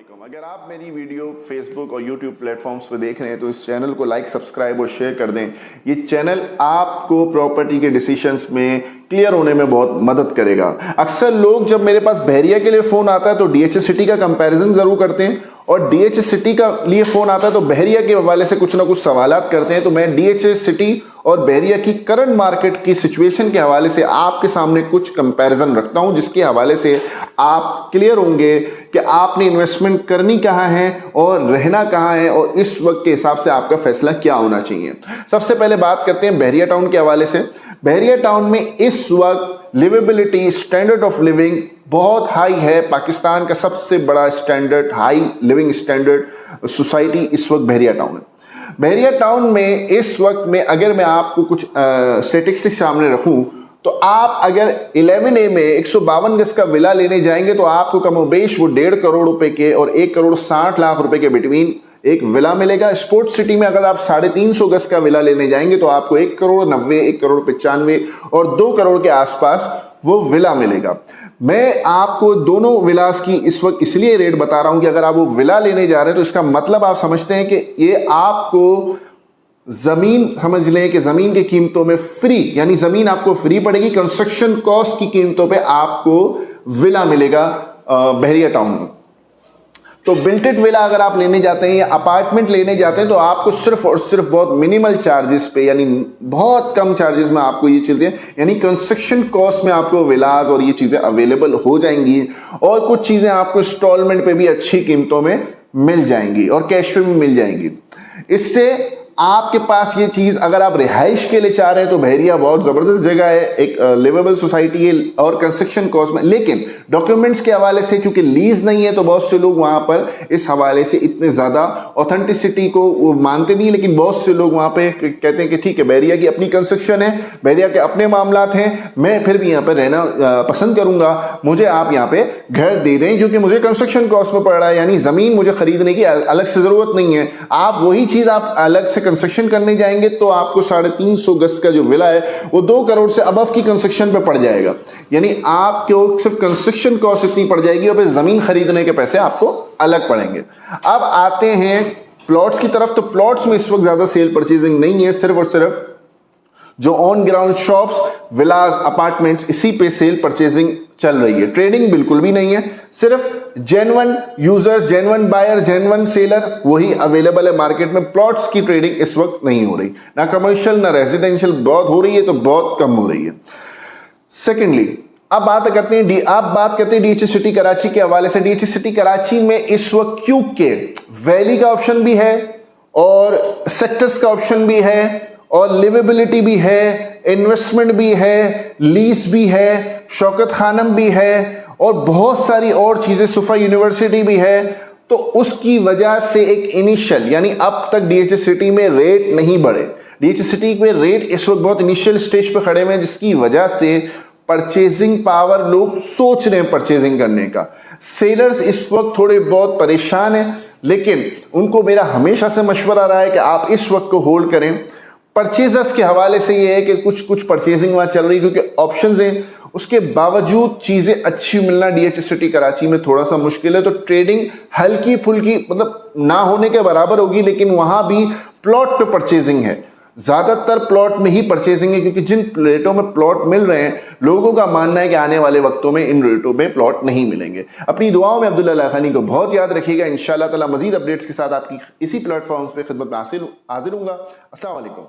अस्सलामुअलैकुम। अगर आप मेरी वीडियो फेसबुक और यूट्यूब प्लेटफॉर्म्स पे देख रहे हैं तो इस चैनल को लाइक, सब्सक्राइब और शेयर कर दें। ये चैनल आपको प्रॉपर्टी के डिसीजंस में क्लियर होने में बहुत मदद करेगा। अक्सर लोग जब मेरे पास बहरिया के लिए फ़ोन आता है तो डीएचएस सिटी का कंपैरिजन ज़रूर करते हैं, और डीएचएस सिटी का लिए फ़ोन आता है तो बहरिया के हवाले से कुछ ना कुछ सवालात करते हैं। तो मैं डीएचएस सिटी और बहरिया की करंट मार्केट की सिचुएशन के हवाले से आपके सामने कुछ कंपैरिजन रखता हूं, जिसके हवाले से आप क्लियर होंगे कि आपने इन्वेस्टमेंट करनी कहाँ है और रहना कहाँ है, और इस वक्त के हिसाब से आपका फैसला क्या होना चाहिए। सबसे पहले बात करते हैं बहरिया टाउन के हवाले से। बहरिया टाउन में इस वक्त लिवेबिलिटी, स्टैंडर्ड ऑफ लिविंग बहुत हाई है। पाकिस्तान का सबसे बड़ा standard, high living standard society इस वक्त बहरिया टाउन है। बहरिया टाउन में इस वक्त में अगर मैं आपको कुछ स्टेटिस्टिक्स सामने रखूं तो आप अगर 11A में 152 गज का विला लेने जाएंगे तो आपको कमोबेश वो 1.5 करोड़ रुपए के और 1 करोड़ 60 लाख रुपए के बिटवीन एक विला मिलेगा। स्पोर्ट्स सिटी में अगर आप 350 गज का विला लेने जाएंगे तो आपको 1 करोड़ 90, 1 करोड़ 95 और 2 करोड़ के आसपास वो विला मिलेगा। मैं आपको दोनों विलास की इस वक्त इसलिए रेट बता रहा हूं कि अगर आप वो विला लेने जा रहे हैं तो इसका मतलब आप समझते हैं कि ये आपको जमीन, समझ लें कि जमीन की कीमतों में फ्री, यानी जमीन आपको फ्री पड़ेगी। कंस्ट्रक्शन कॉस्ट की कीमतों पे आपको विला मिलेगा बहरिया टाउन में। तो बिल्टेड विला अगर आप लेने जाते हैं या अपार्टमेंट लेने जाते हैं तो आपको सिर्फ और सिर्फ बहुत मिनिमल चार्जेस पे, यानी बहुत कम चार्जेस में आपको ये चीजें, यानी कंस्ट्रक्शन कॉस्ट में आपको विलास और ये चीजें अवेलेबल हो जाएंगी, और कुछ चीजें आपको इंस्टॉलमेंट पे भी अच्छी कीमतों में मिल जाएंगी और कैश पे भी मिल जाएंगी। इससे आपके पास ये चीज, अगर आप रिहाइश के लिए चाह रहे हैं तो बहरिया बहुत जबरदस्त जगह है, एक लिवेबल सोसाइटी है और कंस्ट्रक्शन कॉस्ट में। लेकिन डॉक्यूमेंट्स के हवाले से क्योंकि लीज नहीं है तो बहुत से लोग वहां पर इस हवाले से इतने ज्यादा ऑथेंटिसिटी को वो मानते नहीं, लेकिन बहुत से लोग वहां पे कहते हैं कि ठीक है, बहरिया की अपनी कंस्ट्रक्शन है, बहरिया के अपने मामलात हैं, मैं फिर भी यहाँ पर रहना पसंद करूंगा, मुझे आप यहाँ पे घर दे दें जो कि मुझे कंस्ट्रक्शन कॉस्ट में पड़ रहा है, यानी जमीन मुझे खरीदने की अलग से जरूरत नहीं है। आप वही चीज आप अलग से कंस्ट्रक्शन करने जाएंगे तो आपको 350 गज का जो विला है वो 2 करोड़ से अबव की कंस्ट्रक्शन पे पड़ जाएगा, यानी आपको सिर्फ कंस्ट्रक्शन कॉस्ट इतनी पड़ जाएगी और फिर जमीन खरीदने के पैसे आपको अलग पड़ेंगे। अब आते हैं प्लॉट्स की तरफ। तो प्लॉट्स में इस वक्त ज्यादा सेल परचेजिंग नहीं है, सिर्फ और सिर्फ जो on ground shops, Vilas, apartments, इसी पे सेल परचेजिंग चल रही है। ट्रेडिंग बिल्कुल भी नहीं है, सिर्फ genuine users, genuine buyer, genuine seller वही अवेलेबल है मार्केट में। प्लॉट्स की ट्रेडिंग इस वक्त नहीं हो रही, ना कमर्शियल ना रेजिडेंशियल, बहुत हो रही है तो बहुत कम हो रही है। सेकेंडली अब बात करते हैं डीएचएस सिटी कराची के हवाले से। डीएचएस सिटी कराची में इस वक्त क्योंकि वैली का ऑप्शन भी है और सेक्टर्स का ऑप्शन भी है और लिवेबिलिटी भी है, इन्वेस्टमेंट भी है, लीज भी है, शौकत खानम भी है और बहुत सारी और चीजें, सुफा यूनिवर्सिटी भी है, तो उसकी वजह से एक इनिशियल, यानी अब तक डीएचएस सिटी में रेट नहीं बढ़े। डीएचएस सिटी में रेट इस वक्त बहुत इनिशियल स्टेज पे खड़े हुए हैं, जिसकी वजह से परचेजिंग पावर, लोग सोच रहे हैं परचेजिंग करने का। सेलर्स इस वक्त थोड़े बहुत परेशान हैं, लेकिन उनको मेरा हमेशा से मशवरा रहा है कि आप इस वक्त को होल्ड करें। परचेजर्स के हवाले से ये है कि कुछ परचेजिंग वहां चल रही है क्योंकि ऑप्शंस हैं, उसके बावजूद चीजें अच्छी मिलना डीएचएस सिटी कराची में थोड़ा सा मुश्किल है। तो ट्रेडिंग हल्की फुल्की, मतलब ना होने के बराबर होगी, लेकिन वहां भी प्लॉट पे परचेजिंग है, ज्यादातर प्लॉट में ही परचेजिंग है, क्योंकि जिन रेटों में प्लॉट मिल रहे हैं लोगों का मानना है कि आने वाले वक्तों में इन रेटों में प्लॉट नहीं मिलेंगे। अपनी दुआओं में अब्दुल्ला लाखानी को बहुत याद रखिएगा। इंशाअल्लाह ताला मजीद अपडेट्स के साथ आपकी इसी प्लेटफॉर्म पे खिदमत में हाजिर हूंगा। अस्सलाम वालेकुम।